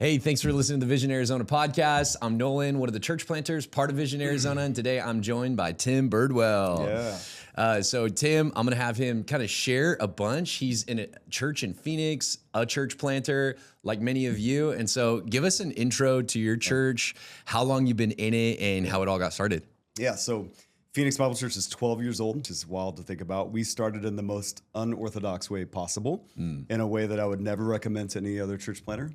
Hey, thanks for listening to the Vision Arizona podcast. I'm Nolan, one of the church planters, part of Vision Arizona, and today I'm joined by Tim Birdwell. So Tim, I'm going to have him kind of share a bunch. He's in a church in Phoenix, a church planter like many of you. And so give us an intro to your church, how long you've been in it, and how it all got started. Yeah, so Phoenix Bible Church is 12 years old, which is wild to think about. We started in the most unorthodox way possible, in a way that I would never recommend to any other church planter.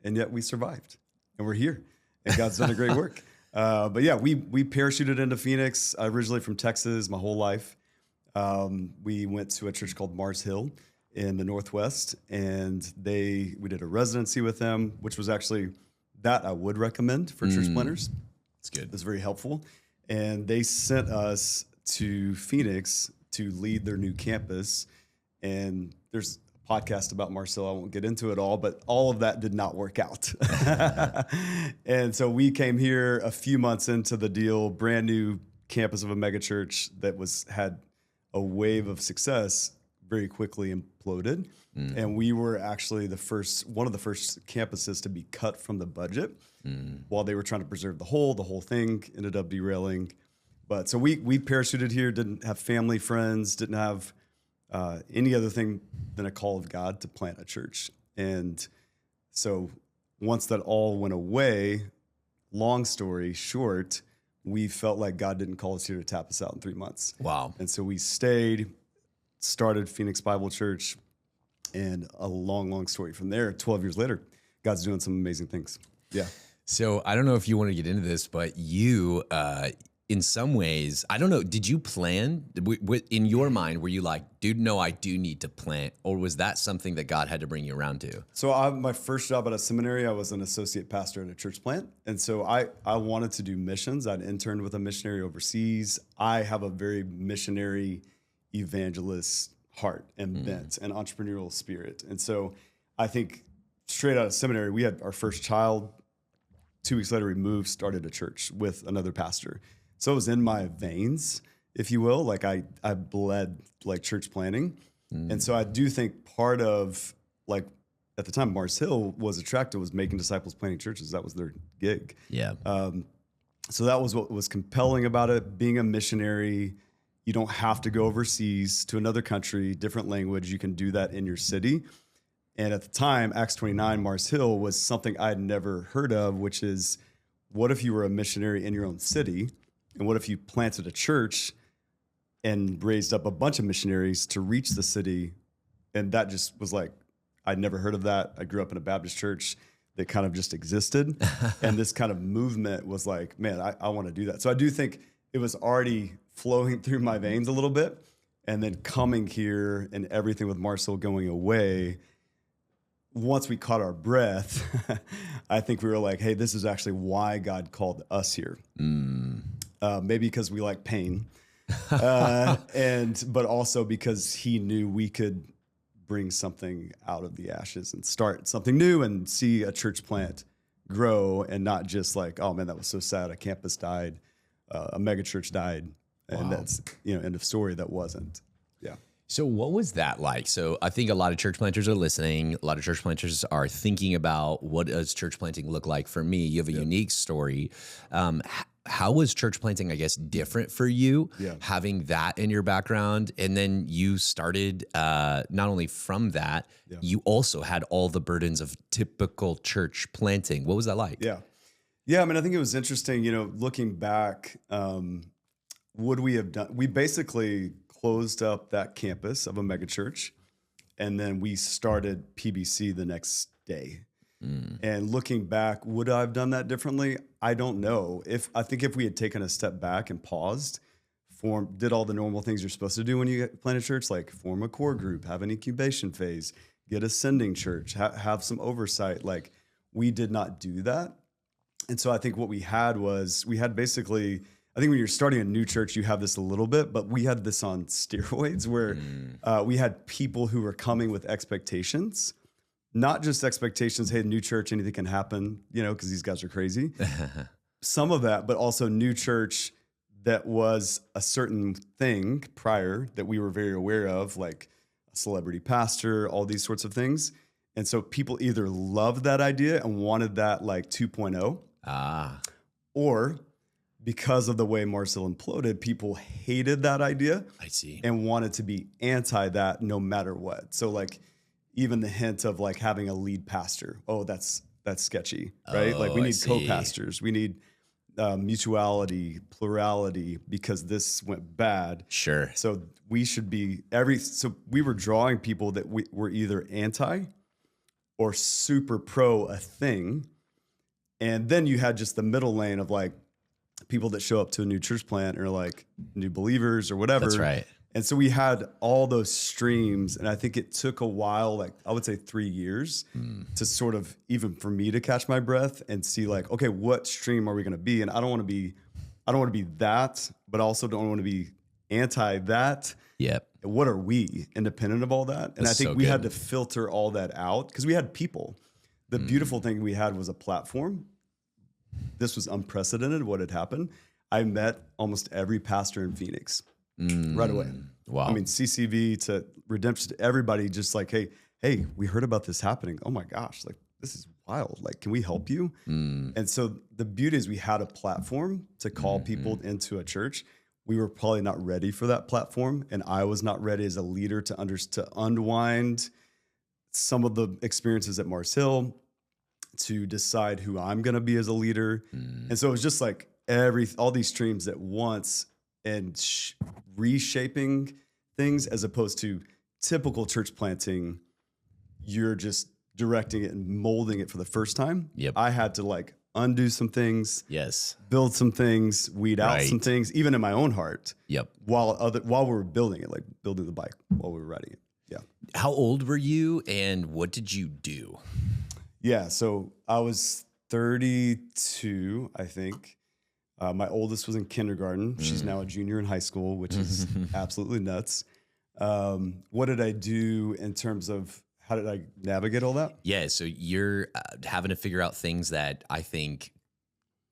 And yet we survived, and we're here, and God's done a great work. But yeah, we parachuted into Phoenix, originally from Texas, my whole life. We went to a church called Mars Hill in the Northwest, and we did a residency with them, which was actually that I would recommend for church planters. It's good. It was very helpful. And they sent us to Phoenix to lead their new campus. And there's podcast about Mars Hill. I won't get into it all, but all of that did not work out. And so we came here a few months into the deal, brand new campus of a megachurch that had a wave of success, very quickly imploded. And we were actually one of the first campuses to be cut from the budget while they were trying to preserve the whole thing ended up derailing. But so we parachuted here, didn't have family, friends, didn't have any other thing than a call of God to plant a church. And so once that all went away, long story short, we felt like God didn't call us here to tap us out in 3 months. Wow. And so we stayed, started Phoenix Bible Church, and a long story from there. 12 years later, God's doing some amazing things. Yeah. So I don't know if you want to get into this, but you, in some ways, I don't know, did you plan? In your mind, were you like, dude, no, I do need to plant? Or was that something that God had to bring you around to? So my first job at a seminary, I was an associate pastor at a church plant. And so I wanted to do missions. I'd interned with a missionary overseas. I have a very missionary evangelist heart and bent and entrepreneurial spirit. And so I think straight out of seminary, we had our first child. 2 weeks later, we moved, started a church with another pastor. So it was in my veins, if you will. Like I bled like church planting. And so I do think part of, like, at the time Mars Hill was attractive, was making disciples, planting churches. That was their gig. Yeah. So that was what was compelling about it. Being a missionary, you don't have to go overseas to another country, different language. You can do that in your city. And at the time, Acts 29, Mars Hill was something I'd never heard of, which is, what if you were a missionary in your own city? And what if you planted a church and raised up a bunch of missionaries to reach the city? And that just was like, I'd never heard of that. I grew up in a Baptist church that kind of just existed. And this kind of movement was like, man, I want to do that. So I do think it was already flowing through my veins a little bit. And then coming here and everything with Mars Hill going away, once we caught our breath, I think we were like, hey, this is actually why God called us here. Maybe because we like pain, but also because he knew we could bring something out of the ashes and start something new and see a church plant grow, and not just like, oh man, that was so sad. A campus died, a mega church died, and that's, end of story. That wasn't. Yeah. So what was that like? So I think a lot of church planters are listening. A lot of church planters are thinking about, what does church planting look like for me? You have a unique story. How was church planting, I guess, different for you, having that in your background? And then you started, not only from that, you also had all the burdens of typical church planting. What was that like? Yeah. I mean, I think it was interesting, looking back, would we have done, we basically closed up that campus of a megachurch, and then we started PBC the next day. And looking back, would I have done that differently? I don't know. I think if we had taken a step back and paused, did all the normal things you're supposed to do when you plant a church, like form a core group, have an incubation phase, get a sending church, have some oversight. Like, we did not do that. And so I think what we had basically, I think when you're starting a new church, you have this a little bit, but we had this on steroids where we had people who were coming with expectations. Not just expectations, hey, new church, anything can happen, because these guys are crazy. Some of that, but also new church that was a certain thing prior that we were very aware of, like a celebrity pastor, all these sorts of things. And so people either loved that idea and wanted that like 2.0, or because of the way Marcel imploded, people hated that idea. I see. And wanted to be anti that no matter what. So like even the hint of like having a lead pastor. Oh, that's sketchy, right? Like we need co-pastors. We need mutuality, plurality, because this went bad. Sure. So we should be so we were drawing people that were either anti or super pro a thing. And then you had just the middle lane of like people that show up to a new church plant or like new believers or whatever. That's right. And so we had all those streams, and I think it took a while, like I would say 3 years, to sort of even for me to catch my breath and see like, okay, what stream are we going to be? And I don't want to be that, but also don't want to be anti that. Yep. What are we independent of all that? And That's I think so we good. had to filter all that out because we had people. The beautiful thing we had was a platform. This was unprecedented what had happened. I met almost every pastor in Phoenix right away. Wow. I mean, CCV to Redemption, to everybody just like, hey, we heard about this happening. Oh my gosh, like this is wild. Like, can we help you? And so the beauty is we had a platform to call people into a church. We were probably not ready for that platform. And I was not ready as a leader to unwind some of the experiences at Mars Hill, to decide who I'm going to be as a leader. And so it was just like all these streams at once and reshaping things as opposed to typical church planting. You're just directing it and molding it for the first time. Yep. I had to like undo some things, Yes. build some things, weed out some Right. things, even in my own heart, Yep. while we were building it, like building the bike while we were riding it. Yeah. How old were you and what did you do? Yeah, so I was 32, I think. My oldest was in kindergarten. She's now a junior in high school, which is absolutely nuts. What did I do in terms of how did I navigate all that? Yeah, so you're having to figure out things that I think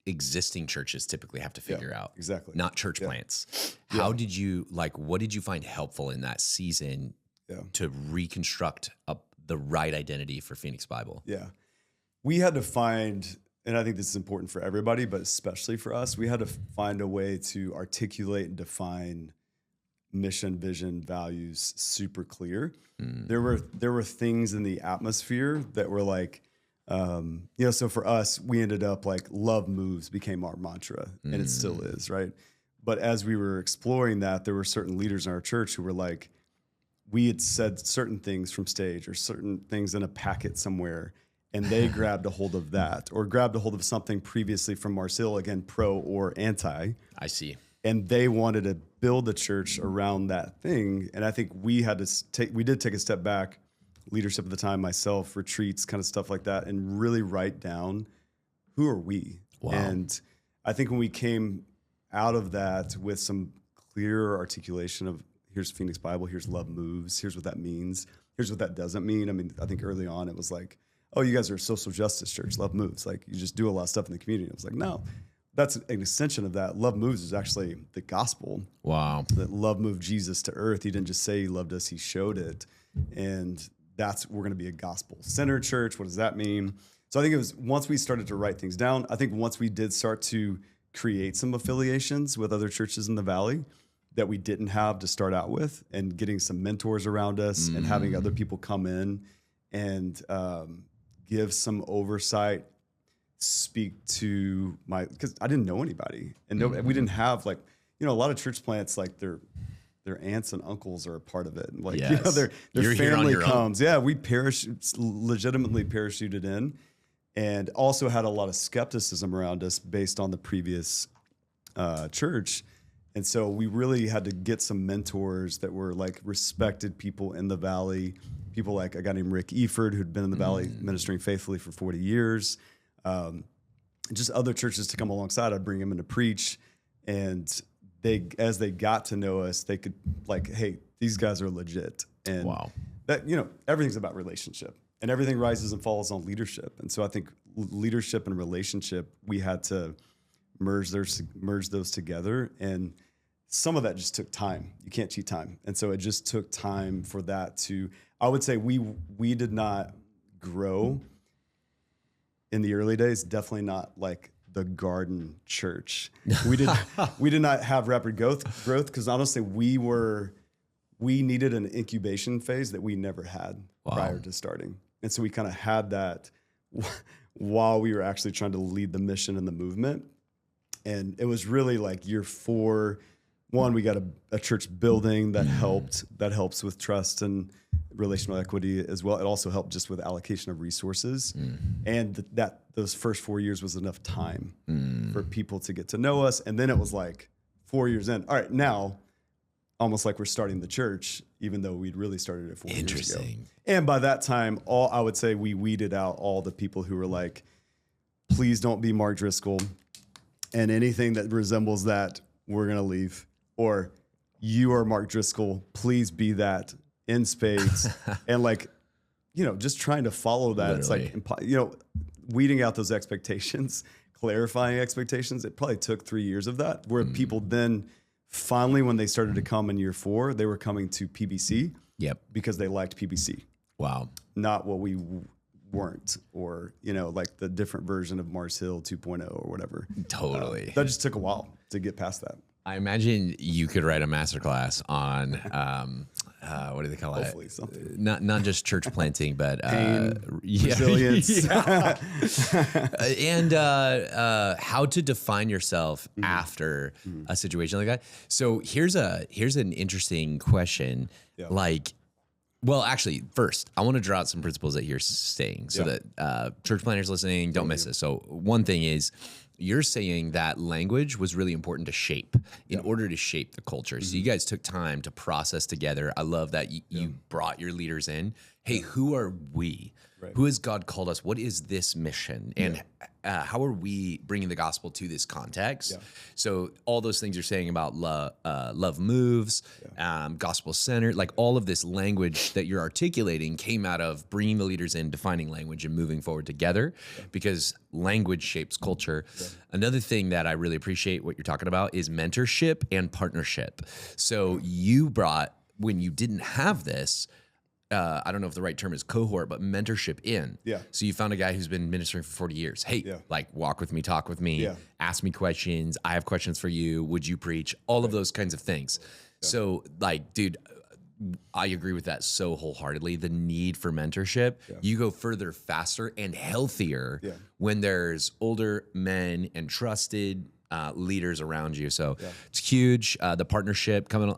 existing churches typically have to figure out. Exactly. Not church plants. How did you, what did you find helpful in that season to reconstruct the right identity for Phoenix Bible? Yeah. We had to find, and I think this is important for everybody, but especially for us, we had to find a way to articulate and define mission, vision, values super clear. There were things in the atmosphere that were like, so for us, we ended up like love moves became our mantra, and it still is, right? But as we were exploring that, there were certain leaders in our church who were like, we had said certain things from stage or certain things in a packet somewhere, and they grabbed a hold of that or grabbed a hold of something previously from Marcel, again, pro or anti. I see. And they wanted to build a church around that thing. And I think we did take a step back, leadership at the time, myself, retreats, kind of stuff like that, and really write down who are we? Wow. And I think when we came out of that with some clearer articulation of here's Phoenix Bible, here's love moves, here's what that means, here's what that doesn't mean. I mean, I think early on it was like, oh, you guys are a social justice church, love moves. Like you just do a lot of stuff in the community. I was like, no, that's an extension of that. Love moves is actually the gospel. Wow. That love moved Jesus to earth. He didn't just say he loved us, he showed it. And we're going to be a gospel-centered church. What does that mean? So I think it was once we started to write things down, I think once we did start to create some affiliations with other churches in the Valley that we didn't have to start out with, and getting some mentors around us and having other people come in and give some oversight, speak to because I didn't know anybody, and we didn't have like, a lot of church plants, like their aunts and uncles are a part of it, and like their You're here on family your own. comes. Yeah, we legitimately parachuted in, and also had a lot of skepticism around us based on the previous church. And so we really had to get some mentors that were like respected people in the Valley, people like a guy named Rick Eford, who'd been in the Valley ministering faithfully for 40 years. Just other churches to come alongside. I'd bring them in to preach, and as they got to know us, they could like, hey, these guys are legit. And Wow. that, everything's about relationship, and everything rises and falls on leadership. And so I think leadership and relationship, we had to merge those together. And some of that just took time. You can't cheat time. And so it just took time for that I would say we did not grow in the early days, definitely not like the garden church. We did not have rapid growth because honestly, we needed an incubation phase that we never had prior to starting. And so we kind of had that while we were actually trying to lead the mission and the movement. And it was really like year 4. One, we got a church building that helps with trust and relational equity as well. It also helped just with allocation of resources. And those first 4 years was enough time for people to get to know us. And then it was like 4 years in. All right, now, almost like we're starting the church, even though we'd really started it 4 years ago. And by that time, I would say we weeded out all the people who were like, please don't be Mark Driscoll. And anything that resembles that, we're going to leave. Or you are Mark Driscoll, please be that in spades. And like, just trying to follow that. Literally. It's like, weeding out those expectations, clarifying expectations. It probably took 3 years of that, where people then finally, when they started to come in year 4, they were coming to PBC because they liked PBC. Wow. Not what we weren't, or, like the different version of Mars Hill 2.0 or whatever. Totally. That just took a while to get past that. I imagine you could write a masterclass on what do they call Hopefully it? Something. Not just church planting, but resilience, and how to define yourself after a situation like that. So here's an interesting question. Yeah. Like, well, actually, first, I want to draw out some principles that you're saying so that church planters listening don't miss this. So one thing is, you're saying that language was really important to shape in order to shape the culture. So you guys took time to process together. I love that you brought your leaders in. Hey, who are we? Right. Who has God called us? What is this mission? And how are we bringing the gospel to this context? Yeah. So all those things you're saying about love moves, gospel centered, like all of this language that you're articulating came out of bringing the leaders in, defining language, and moving forward together because language shapes culture. Yeah. Another thing that I really appreciate what you're talking about is mentorship and partnership. So you brought, when you didn't have this, I don't know if the right term is cohort, but mentorship in. Yeah. So you found a guy who's been ministering for 40 years. Hey, like walk with me, talk with me, ask me questions. I have questions for you. Would you preach? All of those kinds of things. Yeah. So like, dude, I agree with that so wholeheartedly. The need for mentorship, you go further, faster, and healthier when there's older men and trusted leaders around you. So it's huge. The partnership coming,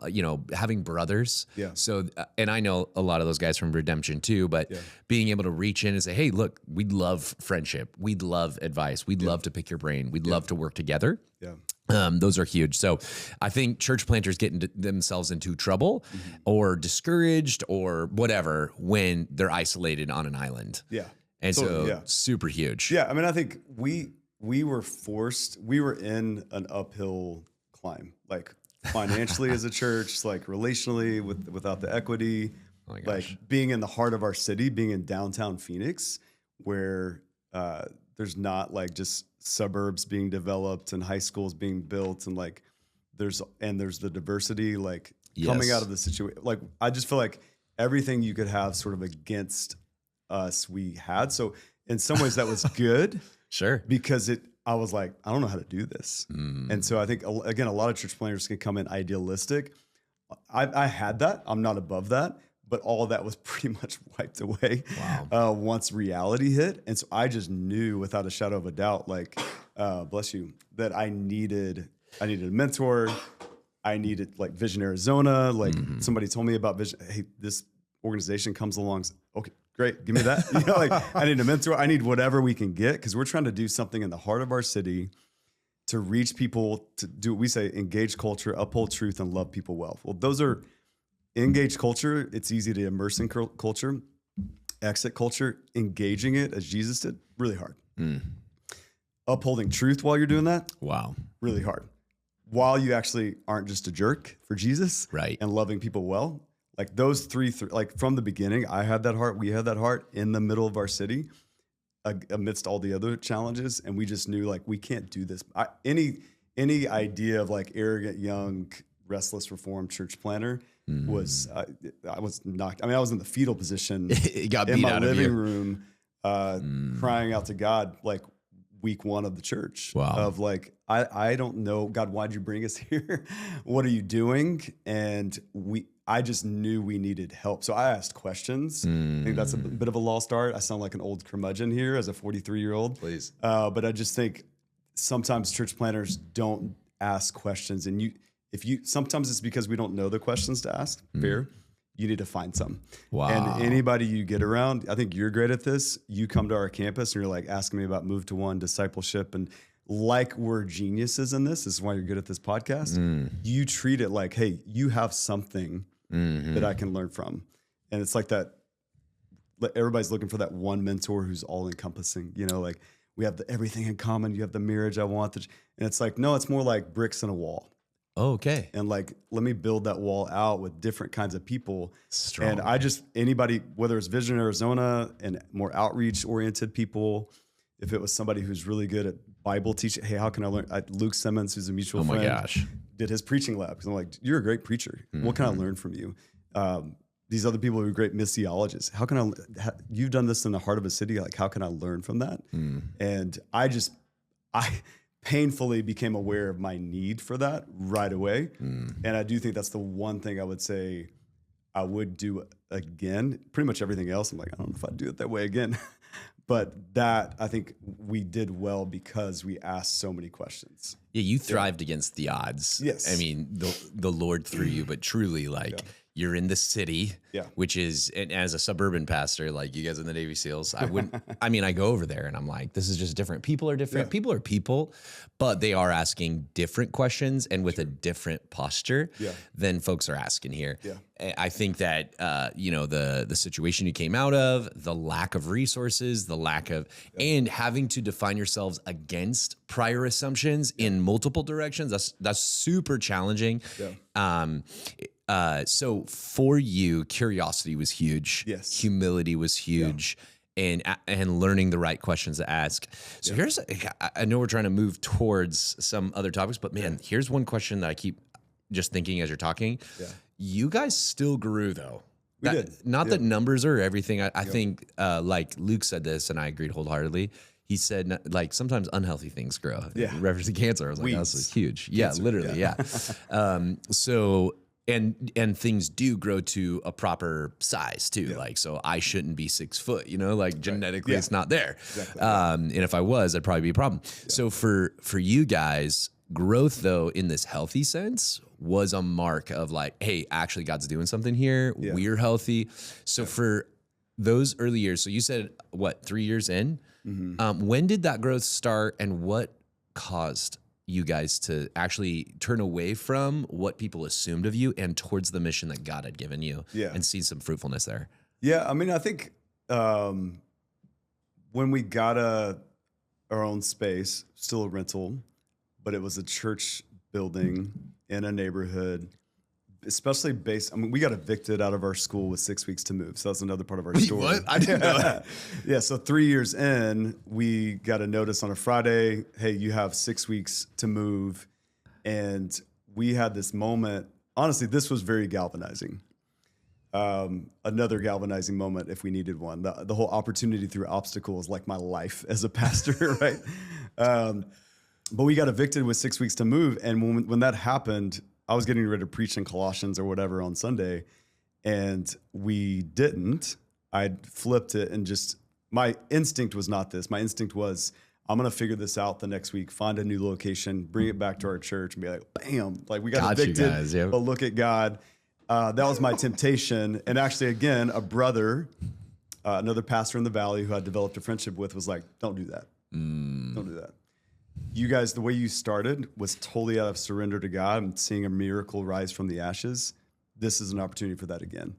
having brothers. Yeah. So, and I know a lot of those guys from Redemption too, but being able to reach in and say, hey, look, we'd love friendship. We'd love advice. We'd love to pick your brain. We'd love to work together. Yeah. Those are huge. So I think church planters get themselves into trouble or discouraged or whatever when they're isolated on an island. Yeah. And so super huge. Yeah. I mean, I think we were in an uphill climb, like financially as a church, like relationally without the equity, like being in the heart of our city, being in downtown Phoenix, where there's not like just suburbs being developed and high schools being built, and like there's the diversity like coming out of the situation. Like I just feel like everything you could have sort of against us, we had. So in some ways that was good. Sure. Because I was like, I don't know how to do this. And so I think, again, a lot of church planters can come in idealistic. I had that. I'm not above that. But all of that was pretty much wiped away once reality hit. And so I just knew without a shadow of a doubt, like, bless you, that I needed a mentor. I needed like Vision Arizona. Like somebody told me about Vision. Hey, this organization comes along. Okay. Great, give me that. Like I need a mentor. I need whatever we can get because we're trying to do something in the heart of our city to reach people, to do what we say, engage culture, uphold truth, and love people well. Well, those are engage culture. It's easy to immerse in culture. Exit culture, engaging it as Jesus did, really hard. Upholding truth while you're doing that, really hard. While you actually aren't just a jerk for Jesus, right, and loving people well. Like those three, like from the beginning, I had that heart. We had that heart in the middle of our city, amidst all the other challenges, and we just knew like we can't do this. Any idea of like arrogant, young, restless Reformed church planter was I was knocked. I mean, I was in the fetal position it got beat in my out of living you. room, crying out to God, like week one of the church. Wow. Of like, I don't know, God, why'd you bring us here? What are you doing? And I just knew we needed help. So I asked questions. I think that's a bit of a lost art. I sound like an old curmudgeon here as a 43-year-old. Please. But I just think sometimes church planners don't ask questions. And sometimes it's because we don't know the questions to ask. Fair. You need to find some. Wow. And anybody you get around, I think you're great at this. You come to our campus and you're like asking me about Move to One, discipleship, and like we're geniuses in this. This is why you're good at this podcast. You treat it like, hey, you have something that I can learn from. And it's like that, everybody's looking for that one mentor who's all encompassing, like we have everything in common. You have the marriage I want. And it's like, no, it's more like bricks in a wall. Oh, okay. And like, let me build that wall out with different kinds of people. Strong. And anybody, whether it's Vision Arizona and more outreach oriented people, if it was somebody who's really good at Bible teaching, hey, how can I learn? Luke Simmons, who's a mutual friend, gosh, did his preaching lab. Because I'm like, you're a great preacher. What can I learn from you? These other people who are great missiologists. How can you've done this in the heart of a city. Like, how can I learn from that? And I painfully became aware of my need for that right away. And I do think that's the one thing I would say I would do again. Pretty much everything else, I'm like, I don't know if I'd do it that way again. But that, I think we did well because we asked so many questions. Yeah, you thrived against the odds. Yes. I mean, the Lord through you, but truly, like, you're in the city, which is, and as a suburban pastor, like you guys in the Navy SEALs, I go over there and I'm like, this is just different. People are different. Yeah. People are people, but they are asking different questions and with a different posture than folks are asking here. Yeah. I think that, the situation you came out of, the lack of resources, the lack of, and having to define yourselves against prior assumptions in multiple directions, that's super challenging. Yeah. So for you, curiosity was huge. Yes. Humility was huge. And learning the right questions to ask. So I know we're trying to move towards some other topics, but man, here's one question that I keep just thinking as you're talking. Yeah. You guys still grew though. We did. Not that numbers are everything. I think like Luke said this and I agreed wholeheartedly. He said, like, sometimes unhealthy things grow. Yeah. In reference to cancer. I was like, that's huge. Cancer, literally. Yeah. And things do grow to a proper size too. Yeah. Like, so I shouldn't be 6 foot, like genetically it's not there. Exactly. And if I was, that'd probably be a problem. Yeah. So for you guys, growth though, in this healthy sense was a mark of like, hey, actually God's doing something here. Yeah. We're healthy. So for those early years, so you said what, 3 years in, when did that growth start and what caused you guys to actually turn away from what people assumed of you and towards the mission that God had given you and see some fruitfulness there? Yeah. I mean, I think when we got our own space, still a rental, but it was a church building in a neighborhood, especially we got evicted out of our school with 6 weeks to move. So that's another part of our story. What? I didn't know that. Yeah. So 3 years in, we got a notice on a Friday. Hey, you have 6 weeks to move. And we had this moment. Honestly, this was very galvanizing. Another galvanizing moment if we needed one. The whole opportunity through obstacles, like my life as a pastor, right? But we got evicted with 6 weeks to move. And when that happened, I was getting ready to preach in Colossians or whatever on Sunday, and we didn't. I flipped it and my instinct was not this. My instinct was, I'm going to figure this out the next week, find a new location, bring it back to our church and be like, bam, like we got evicted, guys, but look at God. That was my temptation. And actually, again, a brother, another pastor in the Valley who I developed a friendship with was like, don't do that. Don't do that. You guys, the way you started was totally out of surrender to God and seeing a miracle rise from the ashes. This is an opportunity for that again.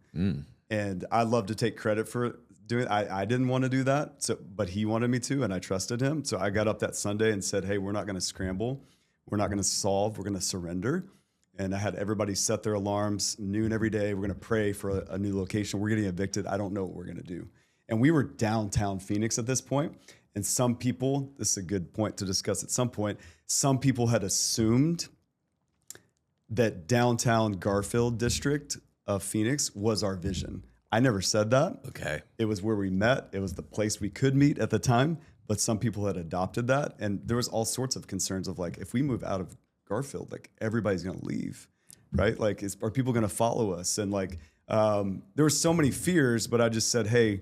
And I love to take credit for doing it. I didn't want to do that, but he wanted me to, and I trusted him. So I got up that Sunday and said, hey, we're not going to scramble. We're not going to solve. We're going to surrender. And I had everybody set their alarms noon every day. We're going to pray for a new location. We're getting evicted. I don't know what we're going to do. And we were downtown Phoenix at this point. And some people, this is a good point to discuss at some point, some people had assumed that downtown Garfield district of Phoenix was our vision. I never said that. Okay. It was where we met. It was the place we could meet at the time. But some people had adopted that. And there was all sorts of concerns of like, if we move out of Garfield, like everybody's going to leave, right? Like, are people going to follow us? And like, there were so many fears, but I just said, hey,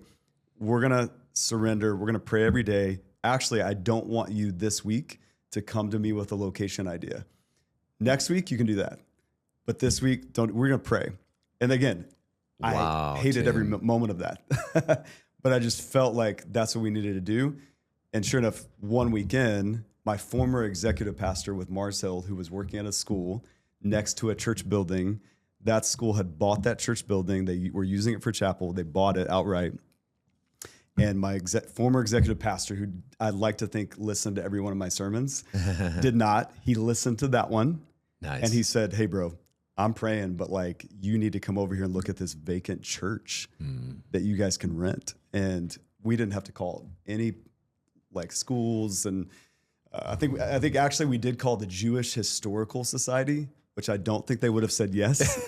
we're going to surrender. We're going to pray every day. Actually, I don't want you this week to come to me with a location idea. Next week, you can do that. But this week, we're going to pray. And again, Wow, I hated Tim. every moment of that. But I just felt like that's what we needed to do. And sure enough, one weekend, my former executive pastor with Mars Hill, who was working at a school next to a church building, that school had bought that church building. They were using it for chapel. They bought it outright. And my former executive pastor, who I'd like to think listened to every one of my sermons, did not. He listened to that one. Nice. And he said, hey, bro, I'm praying, but like you need to come over here and look at this vacant church that you guys can rent. And we didn't have to call any like schools. And I think actually we did call the Jewish Historical Society, which I don't think they would have said yes.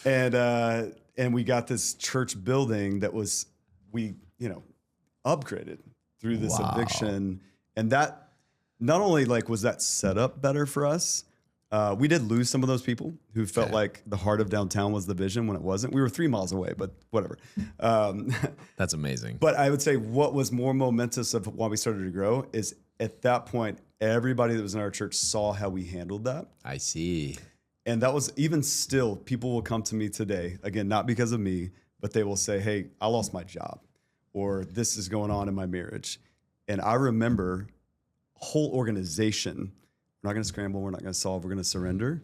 And we got this church building that was, we upgraded through this eviction. And that not only like was that set up better for us, we did lose some of those people who felt like the heart of downtown was the vision when it wasn't. We were 3 miles away, but whatever. That's amazing. But I would say what was more momentous of why we started to grow is at that point, everybody that was in our church saw how we handled that. I see. And that was even still, people will come to me today, again, not because of me, but they will say, hey, I lost my job, or this is going on in my marriage. And I remember a whole organization, we're not going to scramble, we're not going to solve, we're going to surrender.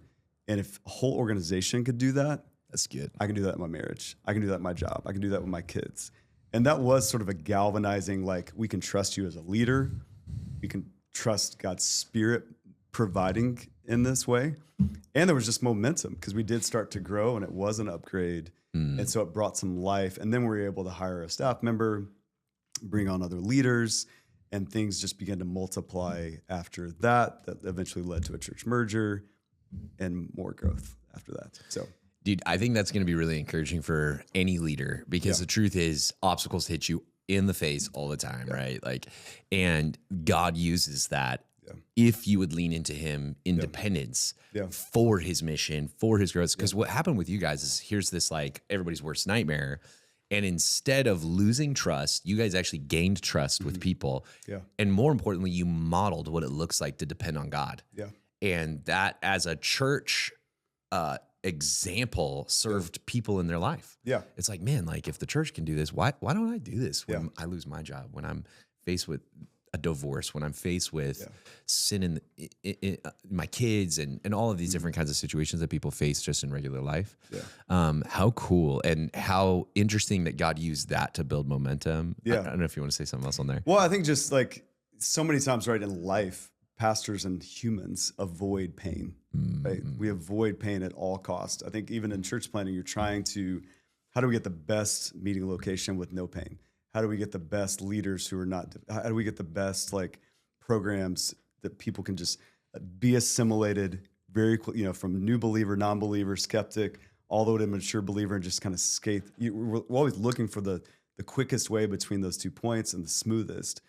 And if a whole organization could do that, That's good. I can do that in my marriage. I can do that in my job. I can do that with my kids. And that was sort of a galvanizing, like, we can trust you as a leader. We can trust God's Spirit providing in this way. And there was just momentum because we did start to grow and it was an upgrade. And so it brought some life. And then we were able to hire a staff member, bring on other leaders, and things just began to multiply after that. That eventually led to a church merger and more growth after that. So, Dude, I think that's going to be really encouraging for any leader because the truth is obstacles hit you in the face all the time, right? Like, and God uses that if you would lean into him, independence for his mission, for his growth. Because what happened with you guys is here's this like everybody's worst nightmare. And instead of losing trust, you guys actually gained trust with people. Yeah. And more importantly, you modeled what it looks like to depend on God. Yeah. And that as a church example served people in their life. Yeah. It's like, man, like if the church can do this, why don't I do this when I lose my job, when I'm faced with a divorce, when I'm faced with sin in my kids and all of these different kinds of situations that people face just in regular life. Yeah. How cool and how interesting that God used that to build momentum. Yeah. I don't know if you want to say something else on there. Well, I think just like so many times, right, in life, pastors and humans avoid pain, right? We avoid pain at all costs. I think even in church planning, you're trying to, how do we get the best meeting location with no pain? How do we get the best leaders who are not, how do we get the best like programs that people can just be assimilated very quickly, from new believer, non-believer, skeptic, all the way to mature believer and just kind of skate. We're always looking for the quickest way between those 2 points and the smoothest.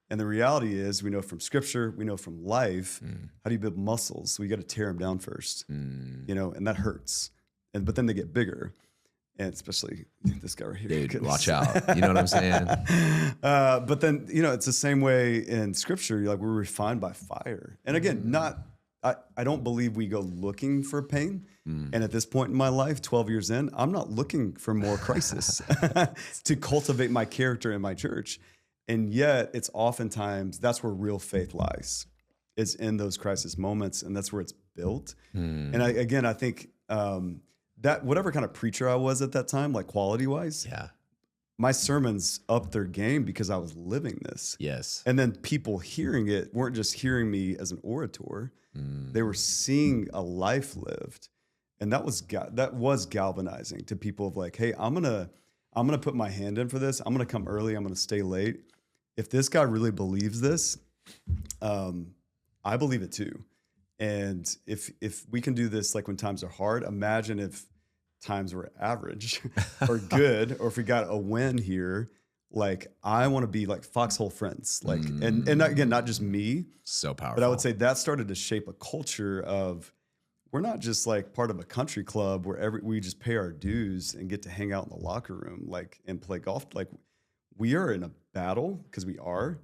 And the reality is, we know from scripture, we know from life, how do you build muscles? So we got to tear them down first, and that hurts. But then they get bigger. And especially this guy right here. Dude, watch out. You know what I'm saying? But then, it's the same way in scripture. You're like, we're refined by fire. And again, I don't believe we go looking for pain. And at this point in my life, 12 years in, I'm not looking for more crisis to cultivate my character in my church. And yet it's oftentimes, that's where real faith lies, is in those crisis moments. And that's where it's built. And I think, that whatever kind of preacher I was at that time, like quality wise, my sermons upped their game because I was living this. Yes. And then people hearing it weren't just hearing me as an orator. They were seeing a life lived. And that was galvanizing to people of like, hey, I'm going to put my hand in for this. I'm going to come early. I'm going to stay late. If this guy really believes this, I believe it too. And if we can do this, like when times are hard, imagine if times were average or good, or if we got a win here, like I want to be like foxhole friends, like, and again, not just me, So powerful. but I would say that started to shape a culture of, we're not just like part of a country club where we just pay our dues and get to hang out in the locker room, like, and play golf. Like, we are in a battle, because we are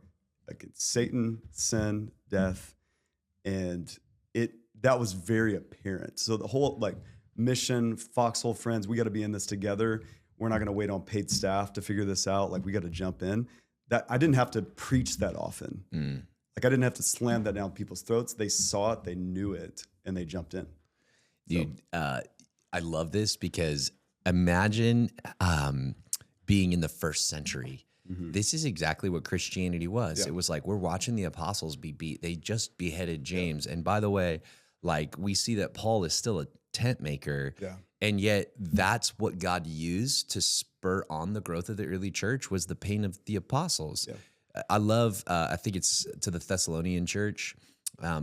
against Satan, sin, death, and that was very apparent. So the whole like mission, foxhole friends, we got to be in this together. We're not going to wait on paid staff to figure this out. Like, we got to jump in. That I didn't have to preach that often. Like, I didn't have to slam that down people's throats. They saw it, they knew it, and they jumped in. Dude, I love this because imagine being in the first century. This is exactly what Christianity was. Yeah. It was like, we're watching the apostles be beat. They just beheaded James. And by the way, like, we see that Paul is still a tent maker. Yeah. And yet that's what God used to spur on the growth of the early church, was the pain of the apostles. Yeah. I love, I think it's to the Thessalonian church.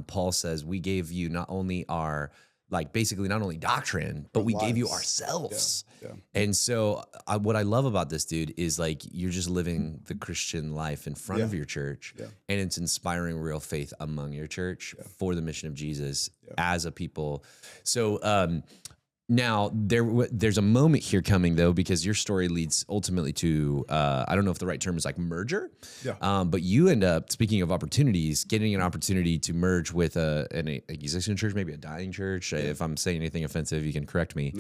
Paul says, we gave you not only our, like, basically not only doctrine, but we gave you ourselves. Yeah. And so what I love about this, dude, is like, you're just living the Christian life in front of your church, and it's inspiring real faith among your church for the mission of Jesus as a people. So now there's a moment here coming, though, because your story leads ultimately to, I don't know if the right term is like merger, but you end up, speaking of opportunities, getting an opportunity to merge with an existing church, maybe a dying church. If I'm saying anything offensive, you can correct me.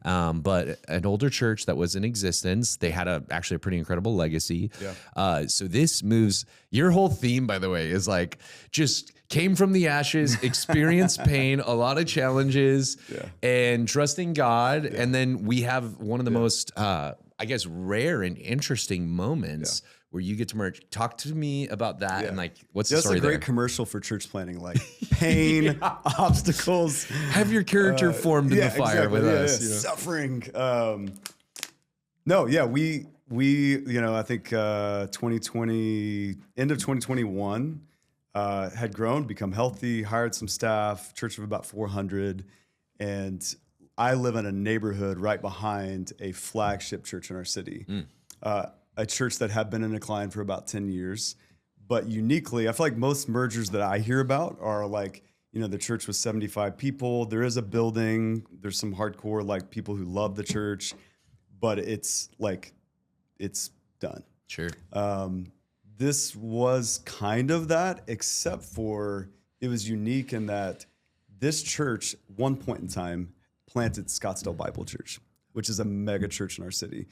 No. But an older church that was in existence, they had actually a pretty incredible legacy. So this moves, your whole theme, by the way, is like, just came from the ashes, experienced pain, a lot of challenges, and trusting God. And then we have one of the most, I guess, rare and interesting moments where you get to merge. Talk to me about that, and like, what's the story there? That's a great commercial for church planting, like pain, obstacles. Have your character formed in the fire with us. You know? Suffering. I think 2020, end of 2021, had grown, become healthy, hired some staff, church of about 400. And I live in a neighborhood right behind a flagship church in our city, a church that had been in decline for about 10 years. But uniquely, I feel like most mergers that I hear about are like, the church was 75 people. There is a building. There's some hardcore like people who love the church, but it's like, it's done. Sure. This was kind of that, except for it was unique in that this church, one point in time, planted Scottsdale Bible Church, which is a mega church in our city.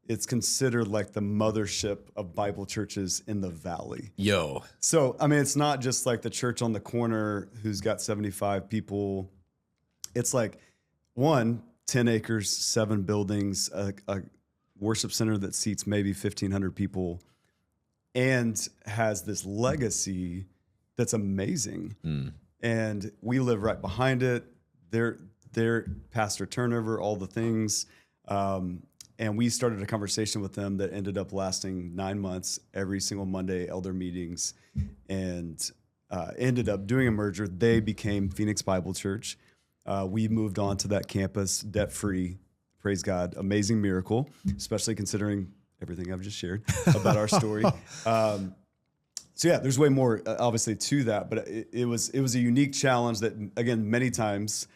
It's considered like the mothership of Bible churches in the valley. Yo. So, I mean, it's not just like the church on the corner who's got 75 people. It's like 10 acres, 7 buildings, a worship center that seats maybe 1,500 people, and has this legacy that's amazing. And we live right behind it. Their pastor turnover, all the things. And we started a conversation with them that ended up lasting 9 months, every single Monday, elder meetings, and ended up doing a merger. They became Phoenix Bible Church. We moved on to that campus debt-free. Praise God. Amazing miracle, especially considering everything I've just shared about our story. So yeah, there's way more obviously to that, but it was a unique challenge that, again, many times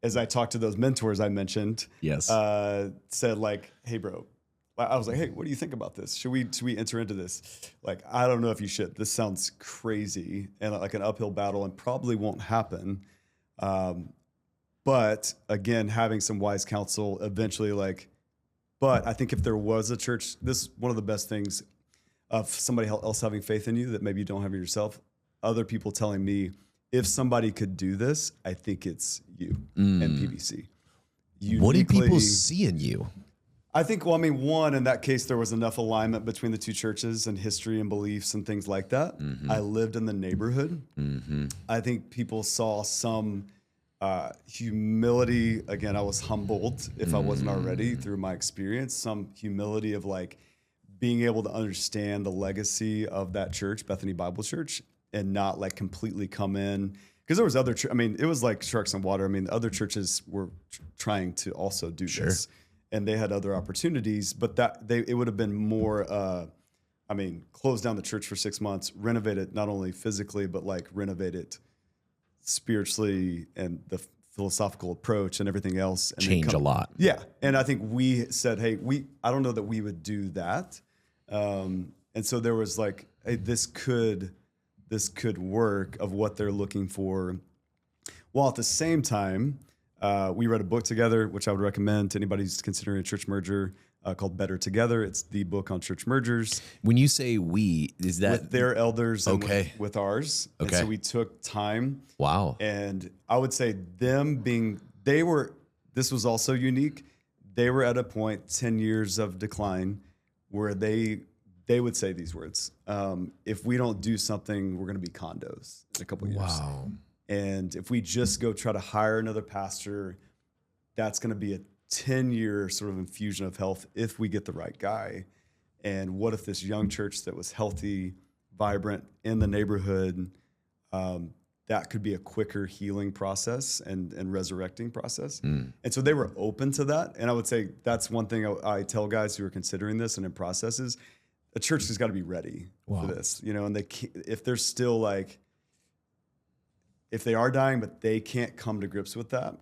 as I talked to those mentors I mentioned, said like, hey bro, I was like, hey, what do you think about this? Should we enter into this? Like, I don't know if you should. This sounds crazy and like an uphill battle and probably won't happen. But again, having some wise counsel eventually, but I think if there was a church, this is one of the best things of somebody else having faith in you that maybe you don't have in yourself. Other people telling me, if somebody could do this, I think it's you and PBC. What did people see in you? I think, one, in that case, there was enough alignment between the two churches and history and beliefs and things like that. I lived in the neighborhood. I think people saw some humility. Again, I was humbled, if I wasn't already, through my experience, some humility of like being able to understand the legacy of that church, Bethany Bible Church, and not like completely come in. Because there was it was like sharks in water. I mean, other churches were trying to also do this. and they had other opportunities, but it would have been more, close down the church for 6 months, renovate it, not only physically, but like renovate it spiritually and the philosophical approach and everything else. And Change a lot. Yeah. And I think we said, hey, I don't know that we would do that. And so there was like, hey, this could work of what they're looking for. While at the same time, we read a book together, which I would recommend to anybody who's considering a church merger, called Better Together. It's the book on church mergers. When you say we, is that with their elders and okay with ours? Okay. And so we took time. Wow. And I would say this was also unique. They were at a point, 10 years of decline, where they would say these words. If we don't do something, we're going to be condos in a couple of years. Wow. And if we just go try to hire another pastor, that's going to be a 10-year sort of infusion of health if we get the right guy. And what if this young church that was healthy, vibrant in the neighborhood, that could be a quicker healing process and resurrecting process. And so they were open to that. And I would say that's one thing I tell guys who are considering this and in processes, a church has got to be ready for this, and if they're still like, if they are dying, but they can't come to grips with that,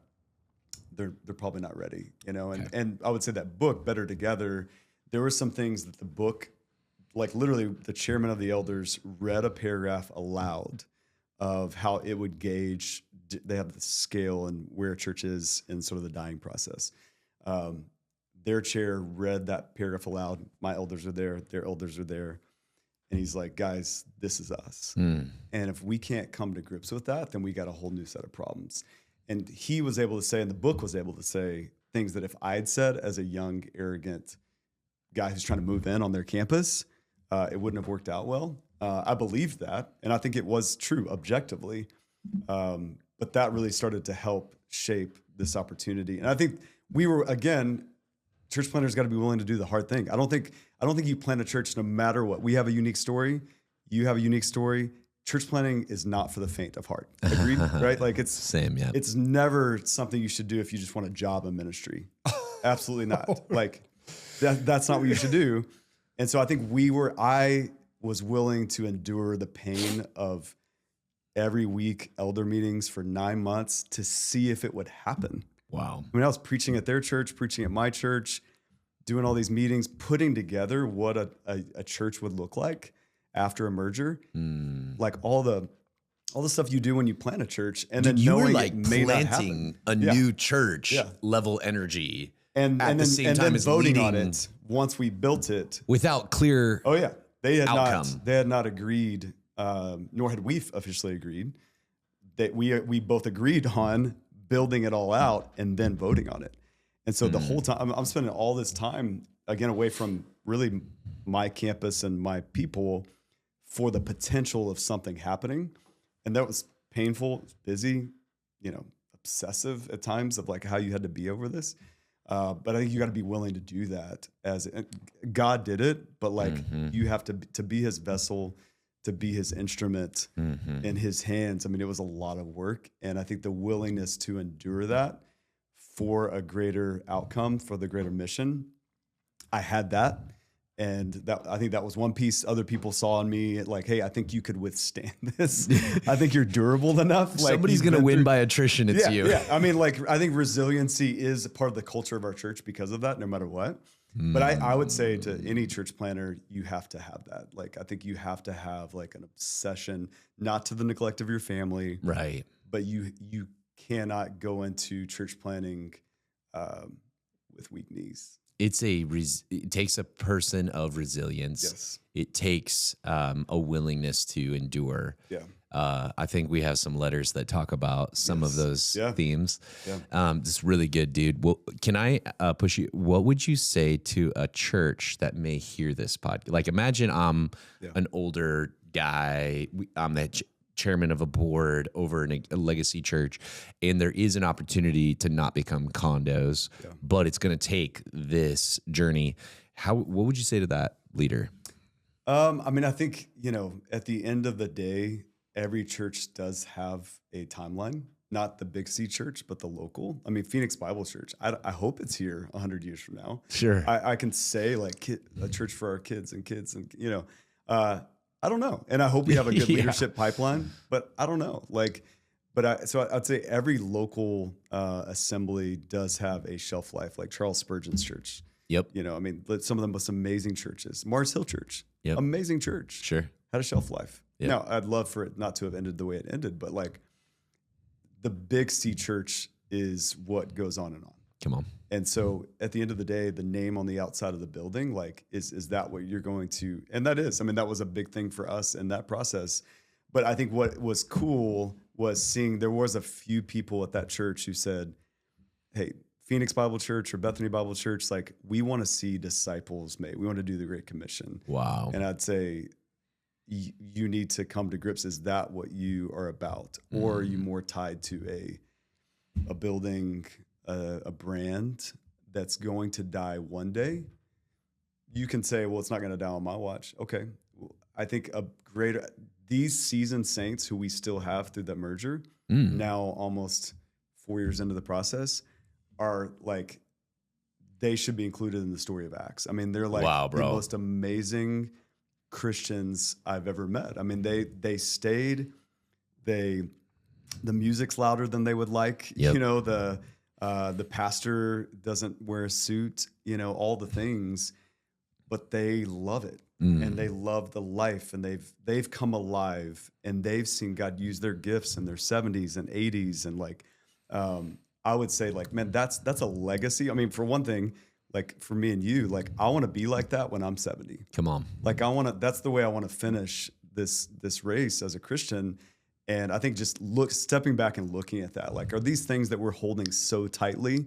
they're probably not ready, and I would say that book, Better Together, there were some things that the book, like literally the chairman of the elders read a paragraph aloud of how it would gauge, they have the scale and where a church is in sort of the dying process. Their chair read that paragraph aloud. My elders are there, their elders are there. And he's like, guys, this is us. And if we can't come to grips with that, then we got a whole new set of problems. And he was able to say, and the book was able to say things that if I'd said as a young, arrogant guy who's trying to move in on their campus, it wouldn't have worked out well. I believed that, and I think it was true objectively. But that really started to help shape this opportunity. And I think we were, again, church planners got to be willing to do the hard thing. I don't think you plant a church no matter what. We have a unique story. You have a unique story. Church planting is not for the faint of heart. Agreed? Right? Like it's same. Yeah. It's never something you should do if you just want a job in ministry. Absolutely not. Like that's not what you should do. And so I think I was willing to endure the pain of every week elder meetings for 9 months to see if it would happen. Wow. I mean, I was preaching at their church, preaching at my church, doing all these meetings, putting together what a church would look like after a merger. Like all the stuff you do when you plant a church, and then you were knowing like it may planting a new church level energy, and at the same time as voting on it once we built it without clear. Oh yeah, they had outcome. They had not agreed, nor had we officially agreed. That we both agreed on building it all out and then voting on it. And so the whole time I'm spending all this time again away from really my campus and my people for the potential of something happening. And that was painful, it was busy, obsessive at times of like how you had to be over this. But I think you got to be willing to do that God did it, but like you have to be his vessel, to be his instrument in his hands. I mean, it was a lot of work. And I think the willingness to endure that for a greater outcome, for the greater mission, I had that. And I think that was one piece other people saw in me, like, hey, I think you could withstand this. I think you're durable enough. Like somebody's going to win by attrition. It's you. Yeah. I mean, like, I think resiliency is part of the culture of our church because of that, no matter what. But I would say to any church planner, you have to have that. Like, I think you have to have like an obsession, not to the neglect of your family. Right. But you cannot go into church planning with weak knees. It takes a person of resilience. Yes. It takes a willingness to endure. Yeah. I think we have some letters that talk about some of those themes. Yeah. This is really good, dude. Well, can I push you? What would you say to a church that may hear this podcast? Like, imagine I'm an older guy. I'm the chairman of a board over in a legacy church, and there is an opportunity to not become condos, but it's going to take this journey. What would you say to that leader? I mean, I think, at the end of the day, every church does have a timeline. not the Big C church, but the local. I mean, Phoenix Bible Church. I hope it's here 100 years from now. Sure. I can say like a church for our kids, and I don't know. And I hope we have a good leadership pipeline, but I don't know. So I'd say every local assembly does have a shelf life, like Charles Spurgeon's church. Yep. I mean, some of the most amazing churches. Mars Hill Church, amazing church. Sure. Had a shelf life. Yep. Now, I'd love for it not to have ended the way it ended, but like the Big C church is what goes on and on. Come on. And so at the end of the day, the name on the outside of the building, like, is that what you're going to, and that is, I mean, that was a big thing for us in that process. But I think what was cool was seeing there was a few people at that church who said, hey, Phoenix Bible Church or Bethany Bible Church, like, we want to see disciples made. We want to do the Great Commission. Wow. And I'd say you need to come to grips. Is that what you are about? Or are you more tied to a building, a brand that's going to die one day? You can say, well, it's not going to die on my watch. Okay. I think these seasoned saints who we still have through that merger, now almost 4 years into the process, are like, they should be included in the story of Acts. I mean, they're like the most amazing Christians I've ever met. I mean, they stayed, the music's louder than they would like, Yep. The pastor doesn't wear a suit, all the things, but they love it. And they love the life, and they've come alive, and they've seen God use their gifts in their 70s and 80s. And like, I would say, like, man, that's a legacy. I mean, for one thing, like for me and you, like, I want to be like that when I'm 70. Come on. Like, that's the way I want to finish this race as a Christian. And I think just stepping back and looking at that, like, are these things that we're holding so tightly,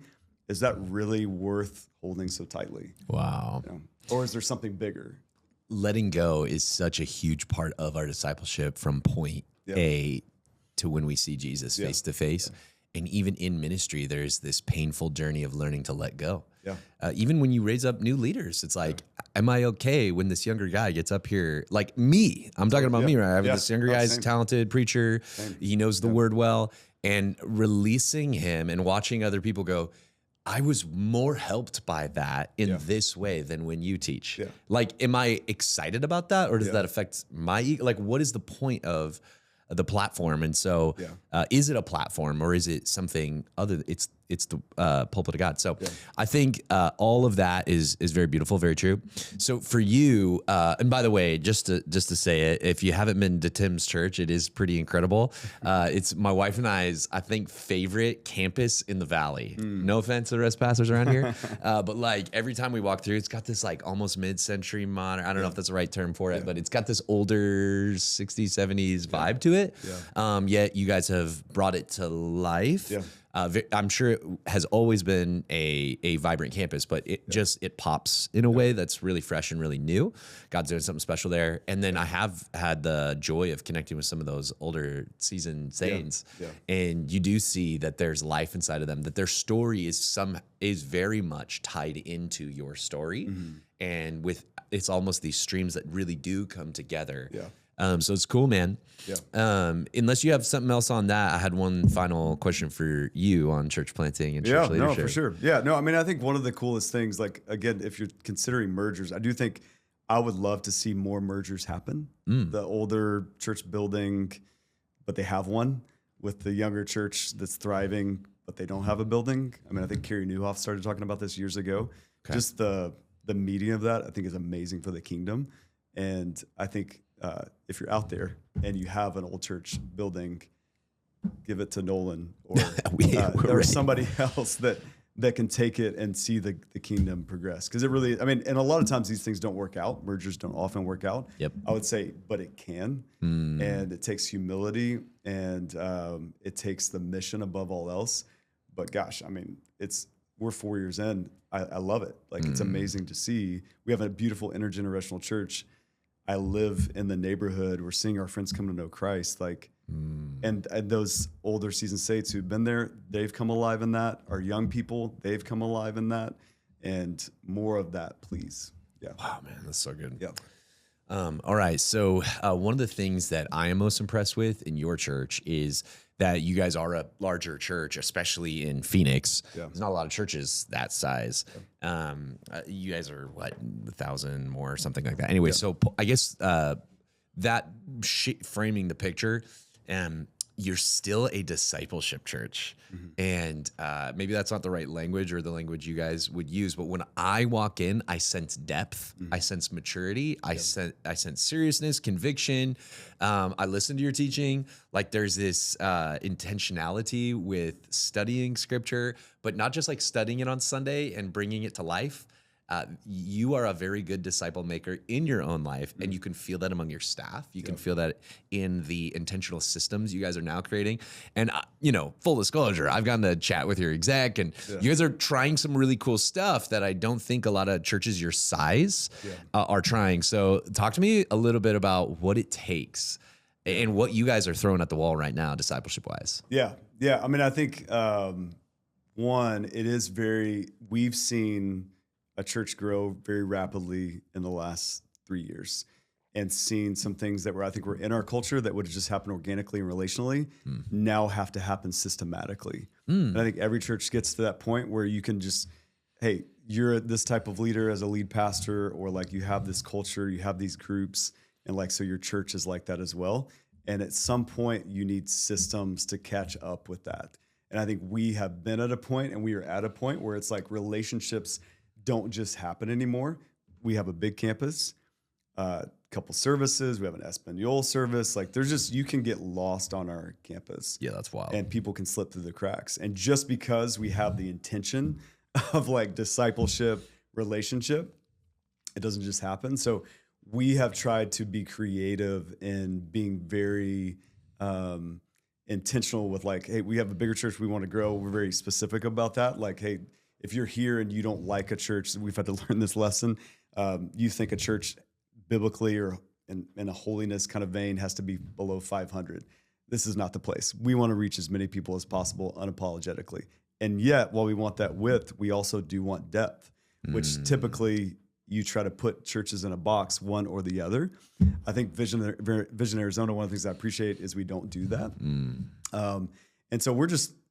is that really worth holding so tightly? Wow. Or is there something bigger? Letting go is such a huge part of our discipleship from point A to when we see Jesus face to face. And even in ministry, there's this painful journey of learning to let go. Yeah. Even when you raise up new leaders, it's like, am I okay when this younger guy gets up here? Like me, I'm talking about me, right? I have this younger guy's talented preacher. He knows the word well, and releasing him and watching other people go, I was more helped by that in this way than when you teach. Yeah. Like, am I excited about that, or does that affect my ego? Like, what is the point of the platform? And so is it a platform, or is it something other? It's the pulpit of God. So I think all of that is very beautiful, very true. So for you, and by the way, just to say it, if you haven't been to Tim's church, it is pretty incredible. It's my wife and I's, I think, favorite campus in the Valley. No offense to the rest of pastors around here, but like every time we walk through, it's got this like almost mid-century modern, I don't know if that's the right term for it, but it's got this older 60s, 70s vibe to it. Yet you guys have brought it to life. I'm sure it has always been a vibrant campus, but it pops in a way that's really fresh and really new. God's doing something special there. And then I have had the joy of connecting with some of those older seasoned saints, and you do see that there's life inside of them, that their story is very much tied into your story, and it's almost these streams that really do come together. So it's cool, man. Unless you have something else on that, I had one final question for you on church planting and church leadership. No, for sure. I mean, I think one of the coolest things, like, again, if you're considering mergers, I do think I would love to see more mergers happen. The older church building, but they have one, with the younger church that's thriving, but they don't have a building. I mean, I think Carrie Newhoff started talking about this years ago. Okay. Just the meeting of that, I think, is amazing for the kingdom. And I think if you're out there and you have an old church building, give it to Nolan or somebody else that can take it and see the kingdom progress. Because it really, I mean, and a lot of times these things don't work out. Mergers don't often work out. I would say, but it can. And it takes humility, and it takes the mission above all else. But gosh, I mean, we're 4 years in. I love it. Like, it's amazing to see. We have a beautiful intergenerational church. I live in the neighborhood. We're seeing our friends come to know Christ. Like, and those older seasoned saints who've been there, they've come alive in that. Our young people, they've come alive in that. And more of that, please. Wow, man, that's so good. All right. So one of the things that I am most impressed with in your church is that you guys are a larger church, especially in Phoenix. Yeah. There's not a lot of churches that size. You guys are what, 1,000 more or something like that. Anyway, so I guess that framing the picture, you're still a discipleship church. And maybe that's not the right language or the language you guys would use, but when I walk in, I sense depth, I sense maturity, I sense seriousness, conviction. I listen to your teaching. Like there's this intentionality with studying scripture, but not just like studying it on Sunday and bringing it to life. You are a very good disciple maker in your own life, and you can feel that among your staff. You can feel that in the intentional systems you guys are now creating. And, full disclosure, I've gotten to chat with your exec, and you guys are trying some really cool stuff that I don't think a lot of churches your size are trying. So talk to me a little bit about what it takes and what you guys are throwing at the wall right now, discipleship-wise. Yeah. I mean, I think, one, we've seen a church grow very rapidly in the last 3 years, and seen some things that I think were in our culture that would have just happened organically and relationally now have to happen systematically. And I think every church gets to that point where you can just, hey, you're this type of leader as a lead pastor, or like you have this culture, you have these groups, and like, so your church is like that as well. And at some point you need systems to catch up with that. And I think we have been at a point, and we are at a point where it's like relationships don't just happen anymore. We have a big campus, couple services. We have an Espanol service. Like you can get lost on our campus. Yeah, that's wild. And people can slip through the cracks. And just because we have the intention of like discipleship, relationship, it doesn't just happen. So we have tried to be creative in being very intentional with like, hey, we have a bigger church, we want to grow. We're very specific about that. Like, hey, if you're here and you don't like a church, we've had to learn this lesson. You think a church biblically or in a holiness kind of vein has to be below 500. This is not the place. We want to reach as many people as possible unapologetically. And yet, while we want that width, we also do want depth, which typically you try to put churches in a box, one or the other. I think Vision Arizona, one of the things I appreciate is we don't do that. And so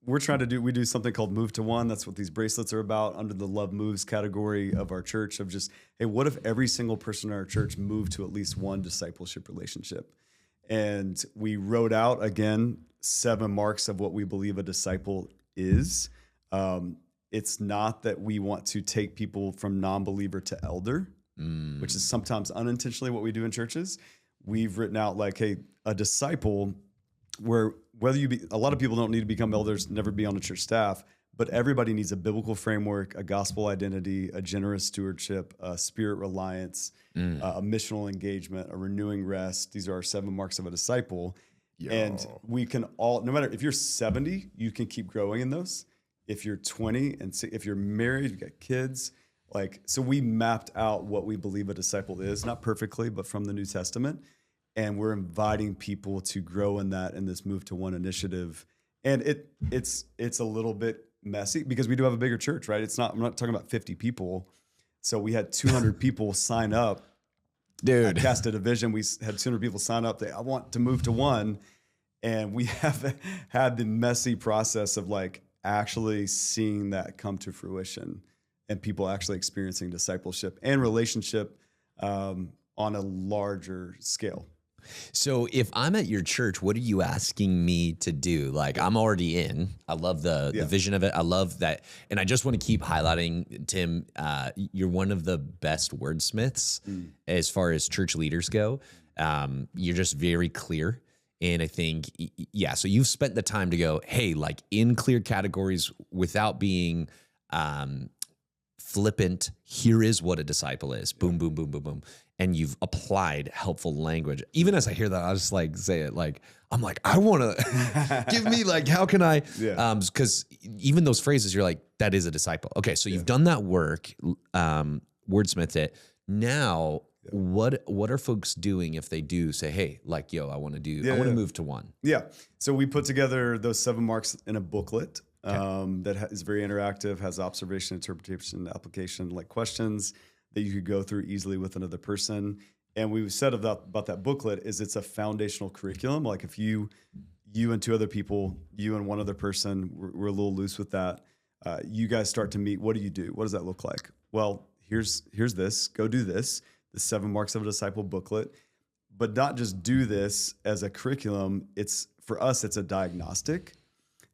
we're trying to we do something called Move to One. That's what these bracelets are about, under the Love Moves category of our church, of just, hey, what if every single person in our church moved to at least one discipleship relationship? And we wrote out, again, 7 marks of what we believe a disciple is. It's not that we want to take people from non-believer to elder, which is sometimes unintentionally what we do in churches. We've written out like, hey, a disciple, where a lot of people don't need to become elders, never be on a church staff, but everybody needs a biblical framework, a gospel identity, a generous stewardship, a spirit reliance, a missional engagement, a renewing rest. These are our 7 marks of a disciple. And we can all, no matter if you're 70, you can keep growing in those. If you're 20 and if you're married, you've got kids, so we mapped out what we believe a disciple is, not perfectly, but from the New Testament. And we're inviting people to grow in that, in this Move to One initiative. And it's a little bit messy because we do have a bigger church, right? I'm not talking about 50 people. So we had 200 people sign up. Dude. At Cast a Division, we had 200 people sign up. I want to move to one. And we have had the messy process of like actually seeing that come to fruition, and people actually experiencing discipleship and relationship on a larger scale. So if I'm at your church, what are you asking me to do? Like, I'm already in. I love the vision of it. I love that. And I just want to keep highlighting, Tim, you're one of the best wordsmiths as far as church leaders go. You're just very clear. And I think, so you've spent the time to go, hey, like in clear categories without being flippant. Here is what a disciple is. Boom, boom, boom, boom, boom. And you've applied helpful language. Even as I hear that, I just like say it like, I'm like, I want to give me like, how can I? Because even those phrases, you're like, that is a disciple. Okay, so you've done that work, wordsmithed it. Now, what are folks doing if they do say, hey, like, yo, I want to move to one? Yeah. So we put together those 7 marks in a booklet that is very interactive, has observation, interpretation, application, like questions that you could go through easily with another person. And we said about that booklet is it's a foundational curriculum. Like if you and two other people, you and one other person, we're a little loose with that. You guys start to meet. What do you do? What does that look like? Well, here's this. Go do this. The 7 Marks of a Disciple booklet. But not just do this as a curriculum. For us, it's a diagnostic.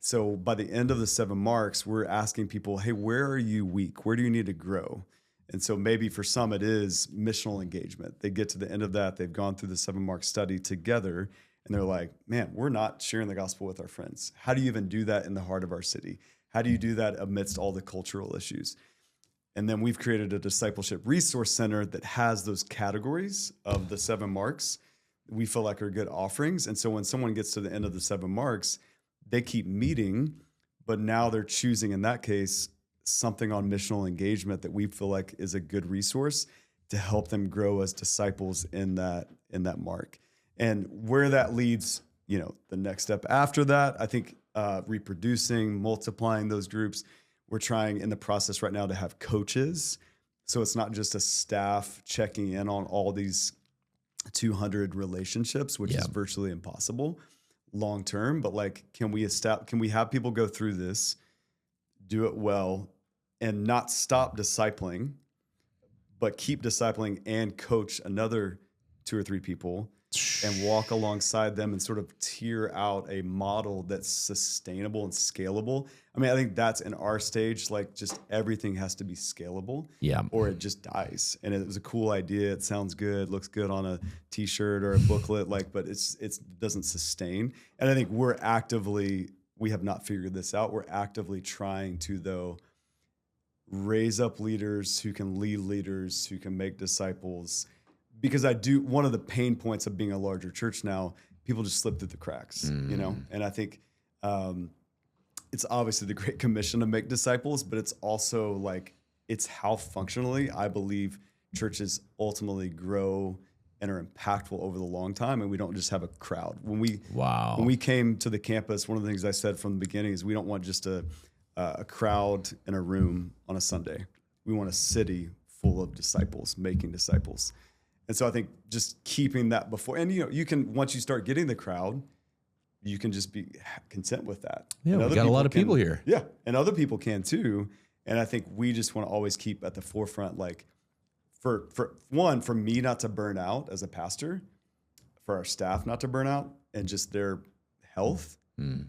So by the end of the 7 Marks, we're asking people, hey, where are you weak? Where do you need to grow? And so maybe for some, it is missional engagement. They get to the end of that. They've gone through the 7 Mark study together. And they're like, man, we're not sharing the gospel with our friends. How do you even do that in the heart of our city? How do you do that amidst all the cultural issues? And then we've created a discipleship resource center that has those categories of the 7 Marks we feel like are good offerings. And so when someone gets to the end of the 7 Marks, they keep meeting, but now they're choosing, in that case, something on missional engagement that we feel like is a good resource to help them grow as disciples in that mark. And where that leads, the next step after that, I think reproducing, multiplying those groups. We're trying in the process right now to have coaches. So it's not just a staff checking in on all these 200 relationships, which is virtually impossible long term. But like, can we have people go through this, do it well, and not stop discipling, but keep discipling and coach another 2 or 3 people and walk alongside them and sort of tier out a model that's sustainable and scalable. I mean, I think that's in our stage, like just everything has to be scalable or it just dies. And it was a cool idea. It sounds good, looks good on a t-shirt or a booklet, but it doesn't sustain. And I think we have not figured this out. We're actively trying to, though, raise up leaders who can lead leaders, who can make disciples. Because one of the pain points of being a larger church now, people just slip through the cracks, And I think it's obviously the Great Commission to make disciples, but it's also like, it's how functionally I believe churches ultimately grow and are impactful over the long time. And we don't just have a crowd. When we came to the campus, one of the things I said from the beginning is we don't want just a crowd in a room on a Sunday. We want a city full of disciples, making disciples. And so I think just keeping that before, and you can, once you start getting the crowd, you can just be content with that. Yeah, we got a lot of people here. Yeah, and other people can too. And I think we just want to always keep at the forefront, like for me not to burn out as a pastor, for our staff not to burn out, and just their health.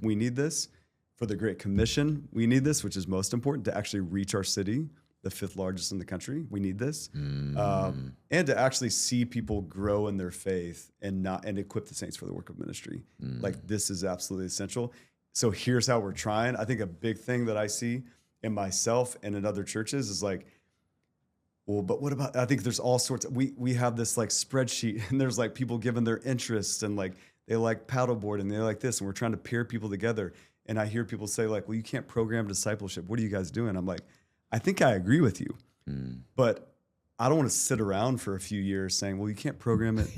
We need this. For the Great Commission, we need this, which is most important, to actually reach our city, the 5th largest in the country. We need this. And to actually see people grow in their faith and equip the saints for the work of ministry. Like, this is absolutely essential. So here's how we're trying. I think a big thing that I see in myself and in other churches is like, well, but what about, I think there's all sorts of, we have this like spreadsheet, and there's like people giving their interests, and like they like paddleboard and they like this, and we're trying to pair people together. And I hear people say like, well, you can't program discipleship. What are you guys doing? I'm like, I think I agree with you, but I don't want to sit around for a few years saying, well, you can't program it.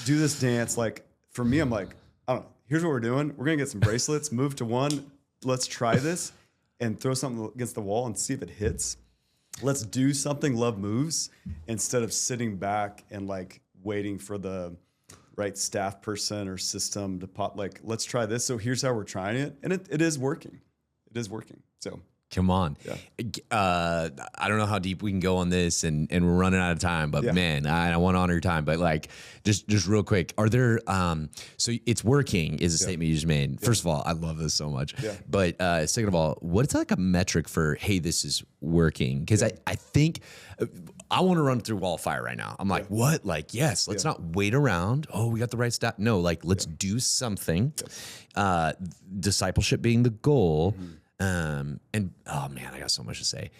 Do this dance. Like, for me, I'm like, I don't know. Here's what we're doing. We're going to get some bracelets, move to one. Let's try this and throw something against the wall and see if it hits. Let's do something. Love moves, instead of sitting back and like waiting for the right staff person or system to pop. Like, let's try this. So here's how we're trying it. And it is working. It is working. So. Come on. Yeah. I don't know how deep we can go on this, and we're running out of time, but man, I want to honor your time. But like, just real quick, are there, so it's working is a statement you just made. First of all, I love this so much. But second of all, what's like a metric for, hey, this is working? Because I think I want to run through wall of fire right now. I'm like, what? Like, yes, let's not wait around. Oh, we got the right stat. No, like, let's do something. Discipleship being the goal. And oh man, I got so much to say.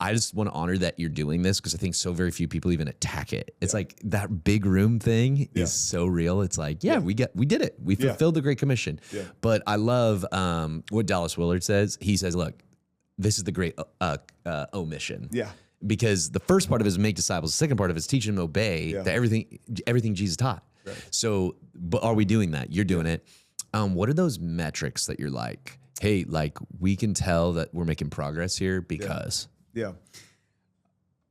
I just want to honor that you're doing this, because I think so very few people even attack it. It's like that big room thing is so real. It's like, we did it. We fulfilled the Great Commission. But I love what Dallas Willard says. He says, look, this is the great omission. Because the first part of it is make disciples. The second part of it is teach them to obey that everything Jesus taught. So, but are we doing that? You're doing it. What are those metrics that you're like, hey, like, we can tell that we're making progress here because?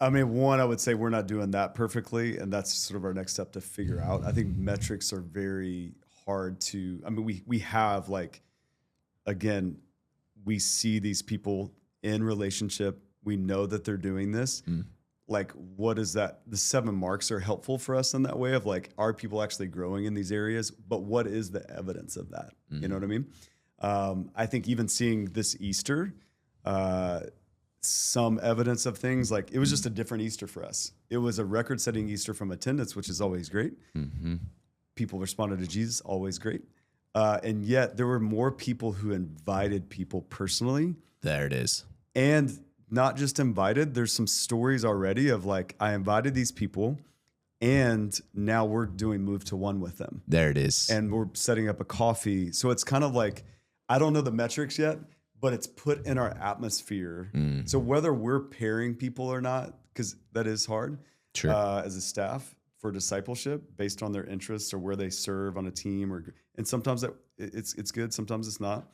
I mean, one, I would say we're not doing that perfectly, and that's sort of our next step to figure out. I think metrics are very hard to. I mean, we have like, again, we see these people in relationship. We know that they're doing this. Like, what is that? The 7 marks are helpful for us in that way of like, are people actually growing in these areas? But what is the evidence of that? You know what I mean? I think even seeing this Easter, some evidence of things like it was just a different Easter for us. It was a record-setting Easter from attendance, which is always great. People responded to Jesus, always great. And yet there were more people who invited people personally. There it is. And not just invited, there's some stories already of like, I invited these people and now we're doing move to one with them. There it is. And we're setting up a coffee. So it's kind of like, I don't know the metrics yet, but it's put in our atmosphere. So whether we're pairing people or not, because that is hard as a staff for discipleship based on their interests or where they serve on a team, and sometimes it's good, sometimes it's not.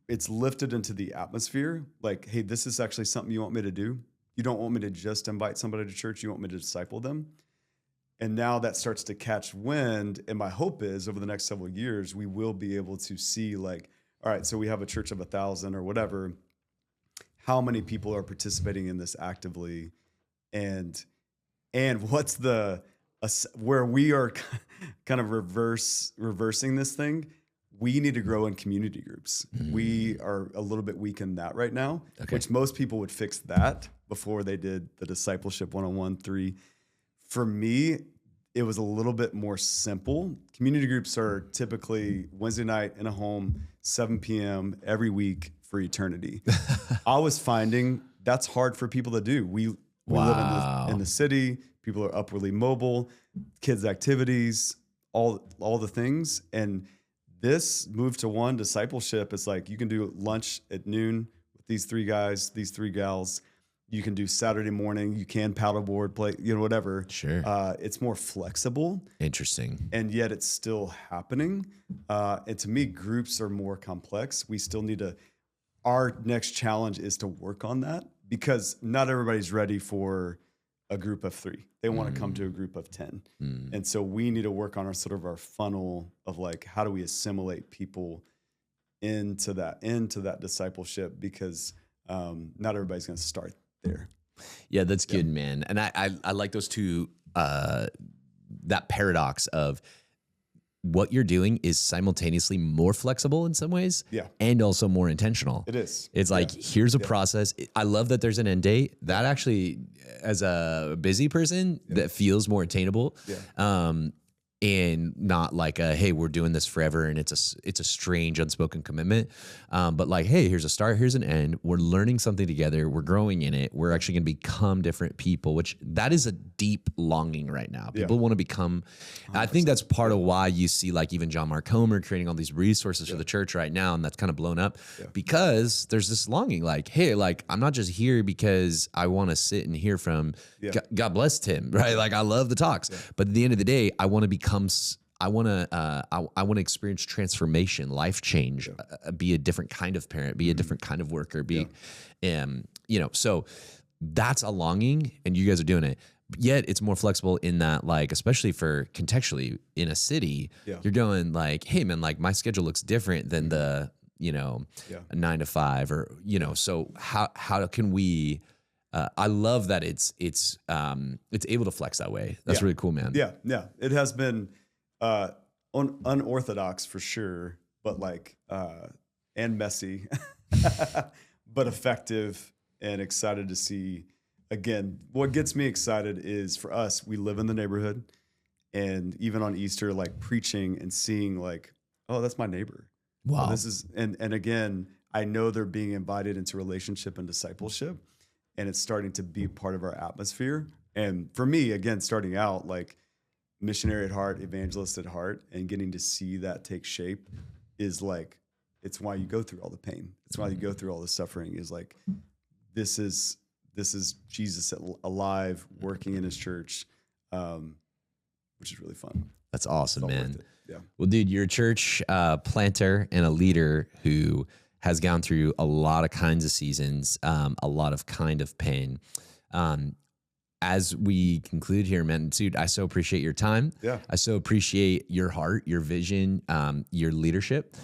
It's lifted into the atmosphere. Like, hey, this is actually something you want me to do. You don't want me to just invite somebody to church. You want me to disciple them. And now that starts to catch wind. And my hope is over the next several years, we will be able to see like, all right, so we have a church of 1,000 or whatever. How many people are participating in this actively? And what's where we are kind of reversing this thing? We need to grow in community groups. We are a little bit weak in that right now, which most people would fix that before they did the discipleship 101 3. For me, it was a little bit more simple. Community groups are typically Wednesday night in a home, 7 p.m. every week for eternity. I was finding that's hard for people to do. We live in the city. People are upwardly mobile, kids' activities, all the things. And this move to one discipleship is like you can do lunch at noon with these 3 guys, these 3 gals. You can do Saturday morning. You can paddleboard, play, whatever. Sure. It's more flexible. Interesting. And yet it's still happening. And to me, groups are more complex. We still need our next challenge is to work on that because not everybody's ready for a group of 3. They want to come to a group of 10. And so we need to work on our funnel of like, how do we assimilate people into that discipleship? Because not everybody's going to start there. Yeah, that's good, man. And I like those two, that paradox of what you're doing is simultaneously more flexible in some ways and also more intentional. It is. It's like, here's a process. I love that there's an end date. That actually, as a busy person, that feels more attainable. And not like hey, we're doing this forever and it's a strange unspoken commitment. But like, hey, here's a start, here's an end. We're learning something together. We're growing in it. We're actually going to become different people, which that is a deep longing right now. People want to become, I think that's part of why you see like even John Mark Comer creating all these resources for the church right now. And that's kind of blown up because there's this longing like, hey, like I'm not just here because I want to sit and hear from God bless Tim, right? Like I love the talks, but at the end of the day, I want to become I want to experience transformation, life change, be a different kind of parent, be a different kind of worker, so that's a longing and you guys are doing it. Yet it's more flexible in that, like, especially for contextually in a city, you're going like, hey man, like my schedule looks different than the, 9 to 5 or, so how can we, I love that it's able to flex that way. That's really cool, man. Yeah. It has been unorthodox for sure, but like and messy, but effective and excited to see. Again, what gets me excited is for us, we live in the neighborhood, and even on Easter, like preaching and seeing like, oh, that's my neighbor. Wow, this is and again, I know they're being invited into relationship and discipleship. And it's starting to be part of our atmosphere. And for me, again, starting out like missionary at heart, evangelist at heart, and getting to see that take shape is like, it's why you go through all the pain. It's why you go through all the suffering is like, this is Jesus alive, working in his church, which is really fun. That's awesome, man. Yeah. Well, dude, you're a church planter and a leader who has gone through a lot of kinds of seasons, a lot of kind of pain. as we conclude here, man, dude, I so appreciate your time. Yeah. I so appreciate your heart, your vision, your leadership.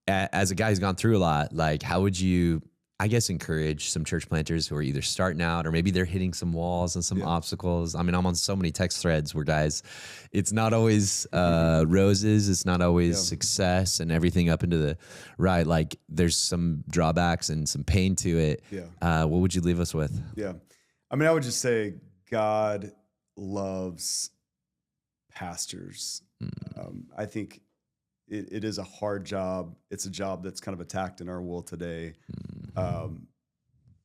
As a guy who's gone through a lot, like, how would you, I guess, encourage some church planters who are either starting out or maybe they're hitting some walls and some obstacles? I mean, I'm on so many text threads where guys, it's not always roses. It's not always success and everything up into the right. Like, there's some drawbacks and some pain to it. Yeah. What would you leave us with? Yeah. I mean, I would just say God loves pastors. I think it is a hard job. It's a job that's kind of attacked in our world today.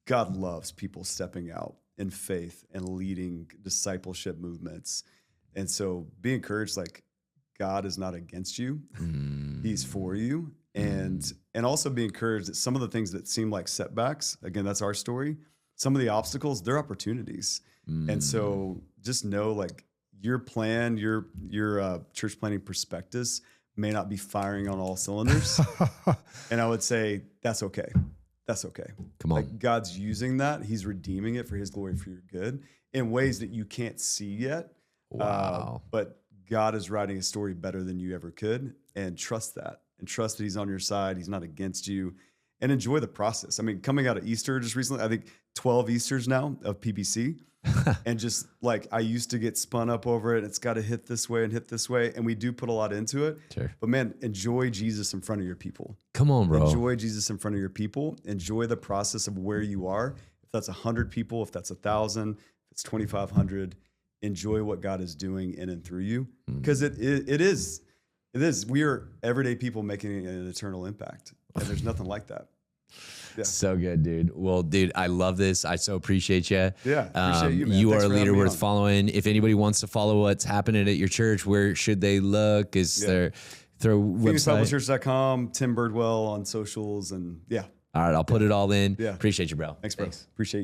God loves people stepping out in faith and leading discipleship movements. And so be encouraged, like, God is not against you. He's for you. And also be encouraged that some of the things that seem like setbacks, again, that's our story. Some of the obstacles, they're opportunities. And so just know, like, your plan, your church planting prospectus may not be firing on all cylinders. And I would say that's okay. That's okay. Come on. Like, God's using that. He's redeeming it for his glory, for your good, in ways that you can't see yet. Wow. But God is writing a story better than you ever could. And trust that. And trust that he's on your side. He's not against you. And enjoy the process. I mean, coming out of Easter just recently, I think 12 Easters now of PBC. And just, like, I used to get spun up over it. It's got to hit this way and hit this way. And we do put a lot into it. Sure. But man, enjoy Jesus in front of your people. Come on, bro. Enjoy Jesus in front of your people. Enjoy the process of where you are. If that's 100 people, if that's 1,000, if it's 2,500, enjoy what God is doing in and through you. Because it is. We are everyday people making an eternal impact. And there's nothing like that. Yeah. So good, dude. Well, dude, I love this. I so appreciate you. Yeah, appreciate you, man. You Thanks are a for leader having me worth on. following. If anybody wants to follow what's happening at your church, where should they look? Is there through website? PhoenixBibleChurch.com, Tim Birdwell on socials, and All right, I'll put it all in. Yeah. Appreciate you, bro. Thanks, bro. Appreciate you.